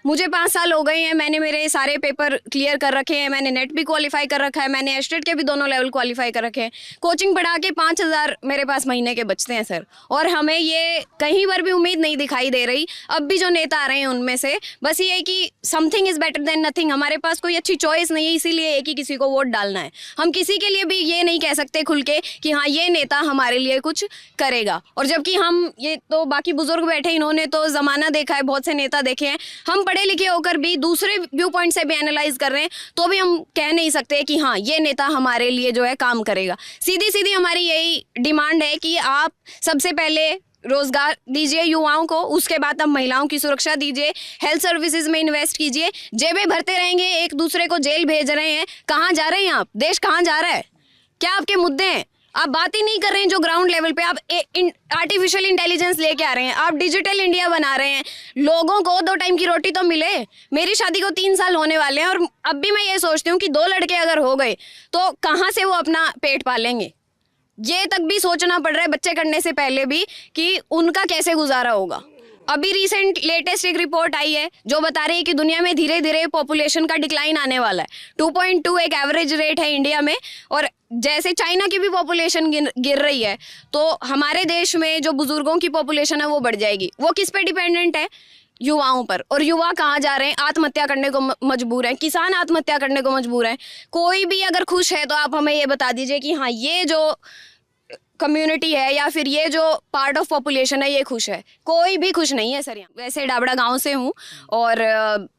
मुझे 5 साल हो गए हैं, मैंने मेरे सारे पेपर क्लियर कर रखे हैं, मैंने नेट भी क्वालिफाई कर रखा है, मैंने एस्टेट के भी दोनों लेवल क्वालिफाई कर रखे हैं। कोचिंग पढ़ा के 5,000 मेरे पास महीने के बचते हैं सर, और हमें ये कहीं पर भी उम्मीद नहीं दिखाई दे रही। अब भी जो नेता आ रहे हैं उनमें से बस ये है कि something is better than nothing. हमारे पास कोई अच्छी चॉइस नहीं है, इसीलिए एक ही किसी को वोट डालना है। हम किसी के लिए भी ये नहीं कह सकते खुल के कि हाँ ये नेता हमारे लिए कुछ करेगा। और जबकि हम ये तो बाकी बुजुर्ग बैठे, इन्होंने तो ज़माना देखा है, बहुत से नेता देखे हैं। हम पढ़े लिखे होकर भी दूसरे व्यू पॉइंट से भी एनालाइज कर रहे हैं, तो भी हम कह नहीं सकते कि हाँ ये नेता हमारे लिए जो है काम करेगा। सीधी सीधी हमारी यही डिमांड है कि आप सबसे पहले रोजगार दीजिए युवाओं को, उसके बाद अब महिलाओं की सुरक्षा दीजिए, हेल्थ सर्विसेज में इन्वेस्ट कीजिए। जेबें भरते रहेंगे, एक दूसरे को जेल भेज रहे हैं। कहाँ जा रहे हैं आप? देश कहाँ जा रहा है? क्या आपके मुद्दे हैं? आप बात ही नहीं कर रहे हैं जो ग्राउंड लेवल पे। आप आर्टिफिशियल इंटेलिजेंस लेके आ रहे हैं, आप डिजिटल इंडिया बना रहे हैं। लोगों को 2 टाइम की रोटी तो मिले। मेरी शादी को 3 साल होने वाले हैं, और अब भी मैं ये सोचती हूँ कि 2 लड़के अगर हो गए तो कहाँ से वो अपना पेट पालेंगे। ये तक भी सोचना पड़ रहा है बच्चे करने से पहले भी कि उनका कैसे गुजारा होगा। अभी रिसेंट लेटेस्ट एक रिपोर्ट आई है जो बता रही है कि दुनिया में धीरे धीरे पॉपुलेशन का डिक्लाइन आने वाला है। 2.2 एक एवरेज रेट है इंडिया में, और जैसे चाइना की भी पॉपुलेशन गिर रही है, तो हमारे देश में जो बुजुर्गों की पॉपुलेशन है वो बढ़ जाएगी। वो किस पे डिपेंडेंट है? युवाओं पर। और युवा कहाँ जा रहे हैं? आत्महत्या करने को मजबूर हैं, किसान आत्महत्या करने को मजबूर हैं। कोई भी अगर खुश है तो आप हमें ये बता दीजिए कि हाँ ये जो कम्युनिटी है या फिर ये जो पार्ट ऑफ पॉपुलेशन है ये खुश है। कोई भी खुश नहीं है सर। यहाँ वैसे डाबड़ा गांव से हूँ, और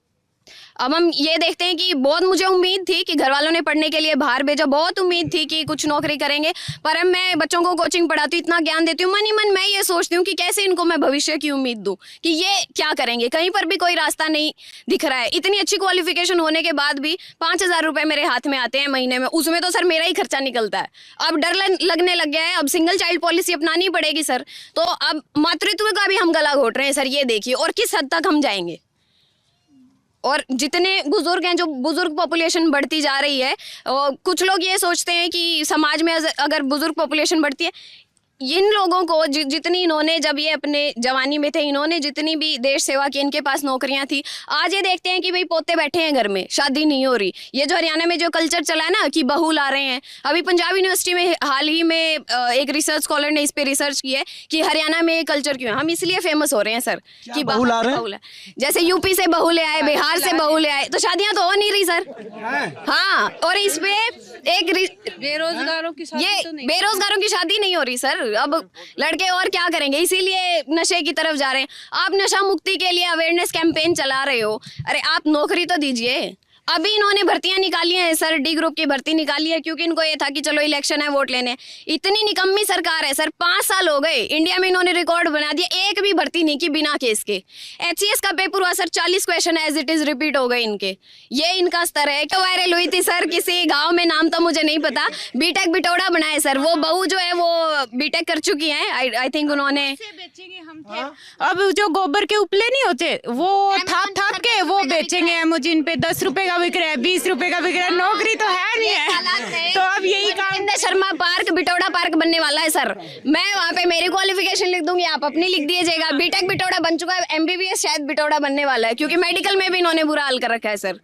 अब हम ये देखते हैं कि बहुत मुझे उम्मीद थी कि घर वालों ने पढ़ने के लिए बाहर भेजा, बहुत उम्मीद थी कि कुछ नौकरी करेंगे, पर अब मैं बच्चों को कोचिंग पढ़ाती हूँ, इतना ज्ञान देती हूँ, मन ही मन मैं ये सोचती हूँ कि कैसे इनको मैं भविष्य की उम्मीद दूँ कि ये क्या करेंगे। कहीं पर भी कोई रास्ता नहीं दिख रहा है। इतनी अच्छी क्वालिफिकेशन होने के बाद भी 5,000 रुपये मेरे हाथ में आते हैं महीने में, उसमें तो सर मेरा ही खर्चा निकलता है। अब डर लगने लग गया है, अब सिंगल चाइल्ड पॉलिसी अपनानी पड़ेगी सर। तो अब मातृत्व का भी हम गला घोट रहे हैं सर, ये देखिए, और किस हद तक हम जाएंगे। और जितने बुजुर्ग हैं, जो बुजुर्ग पॉपुलेशन बढ़ती जा रही है, कुछ लोग ये सोचते हैं कि समाज में अगर बुजुर्ग पॉपुलेशन बढ़ती है, इन लोगों को जितनी इन्होंने, जब ये अपने जवानी में थे, इन्होंने जितनी भी देश सेवा की, इनके पास नौकरियां थी, आज ये देखते हैं कि भाई पोते बैठे हैं घर में, शादी नहीं हो रही। ये जो हरियाणा में जो कल्चर चला है ना कि बहू ला रहे हैं, अभी पंजाब यूनिवर्सिटी में हाल ही में एक रिसर्च स्कॉलर ने इस पे रिसर्च की है कि हरियाणा में ये कल्चर क्यों है। हम इसलिए फेमस हो रहे हैं सर कि बहू ला रहे हैं। जैसे यूपी से बहू ले आए, बिहार से बहू ले आए, तो शादियां तो हो नहीं रही सर। हाँ, और इस पे एक बेरोजगारों की शादी नहीं हो रही सर। अब लड़के और क्या करेंगे, इसीलिए नशे की तरफ जा रहे हैं। आप नशा मुक्ति के लिए अवेयरनेस कैंपेन चला रहे हो, अरे आप नौकरी तो दीजिए। अभी इन्होंने भर्तियां निकाली हैं सर, डी ग्रुप की भर्ती निकाली है, क्योंकि इनको ये था कि चलो इलेक्शन है, वोट लेने। इतनी निकम्मी सरकार है सर, 5 साल हो गए, इंडिया में इन्होंने रिकॉर्ड बना दिया, एक भी भर्ती नहीं की बिना केस के। HCS का पेपर हुआ sir, 40 question as it is repeat हो गए इनके। ये इनका स्तर है। क्या वायरल हुई थी सर किसी गाँव में, नाम तो मुझे नहीं पता, बीटेक बिटौड़ा बनाए सर। वो बहू जो है वो बीटेक कर चुकी है, आई थिंक उन्होंने। अब जो गोबर के उपले नहीं होते, वो थाप के वो बेचेंगे। मुझे इन पे 10 रुपए का बिक रहा है, 20 रुपए का बिक रहा है, नौकरी तो है नहीं है। तो अब यही काम। शर्मा पार्क, बिटौड़ा पार्क बनने वाला है सर। मैं वहाँ पे मेरी क्वालिफिकेशन लिख दूंगी, आप अपनी लिख दीजिएगा। बीटेक बिटौड़ा बन चुका है, MBBS शायद बिटौड़ा बनने वाला है, क्योंकि मेडिकल में भी इन्होंने बुरा हाल कर रखा है सर।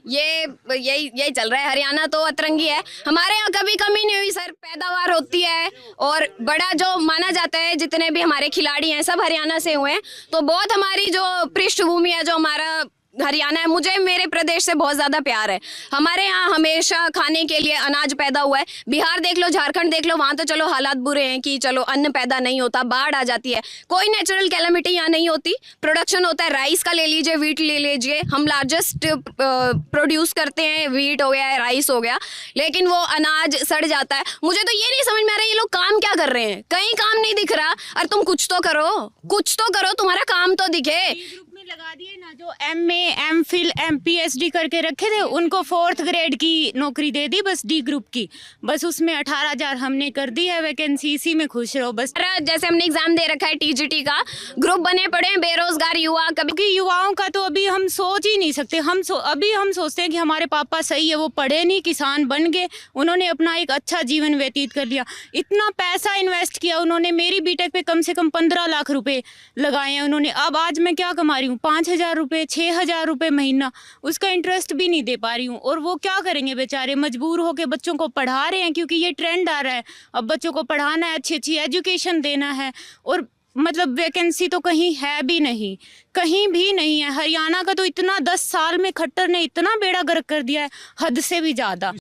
यही चल रहा है। हरियाणा तो अतरंगी है। हमारे यहाँ कभी कमी नहीं हुई सर, पैदावार होती है, और बड़ा जो माना जाता है, जितने भी हमारे खिलाड़ी हैं सब हरियाणा से हुए हैं। तो बहुत हमारी जो पृष्ठभूमि है, जो हमारा हरियाणा है, मुझे मेरे प्रदेश से बहुत ज़्यादा प्यार है। हमारे यहाँ हमेशा खाने के लिए अनाज पैदा हुआ है। बिहार देख लो, झारखंड देख लो, वहाँ तो चलो हालात बुरे हैं कि चलो अन्न पैदा नहीं होता, बाढ़ आ जाती है, कोई नेचुरल कैलेमिटी यहाँ नहीं होती। प्रोडक्शन होता है, राइस का ले लीजिए, वीट ले लीजिए, हम लार्जेस्ट प्रोड्यूस करते हैं, वीट हो गया, राइस हो गया, लेकिन वो अनाज सड़ जाता है। मुझे तो ये नहीं समझ में आ रहा है ये लोग काम क्या कर रहे हैं, कहीं काम नहीं दिख रहा। और तुम कुछ तो करो, तुम्हारा काम तो दिखे। लगा दिए ना, जो MA MPhil MPhD करके रखे थे उनको 4th ग्रेड की नौकरी दे दी, बस D ग्रुप की। बस उसमें 18,000 हमने कर दी है वैकेंसी, इसी में खुश रहो बस। जैसे हमने एग्जाम दे रखा है TGT का, ग्रुप बने पड़े हैं बेरोजगार युवा। कभी युवाओं का तो अभी हम सोच ही नहीं सकते। अभी हम सोचते हैं कि हमारे पापा सही है, वो पढ़े नहीं, किसान बन गए, उन्होंने अपना एक अच्छा जीवन व्यतीत कर लिया, इतना पैसा इन्वेस्ट किया उन्होंने। मेरी बीटेक पे कम से कम 15 लाख रुपए लगाए हैं उन्होंने। अब आज मैं क्या कमा रही हूँ, हूँ, 5,000 रुपये 6,000 रुपये महीना, उसका इंटरेस्ट भी नहीं दे पा रही हूँ। और वो क्या करेंगे बेचारे, मजबूर होकर बच्चों को पढ़ा रहे हैं क्योंकि ये ट्रेंड आ रहा है, अब बच्चों को पढ़ाना है, अच्छी अच्छी एजुकेशन देना है। और मतलब वैकेंसी तो कहीं है भी नहीं, कहीं भी नहीं है। हरियाणा का तो इतना 10 साल में खट्टर ने इतना बेड़ा गर्क कर दिया है, हद से भी ज़्यादा।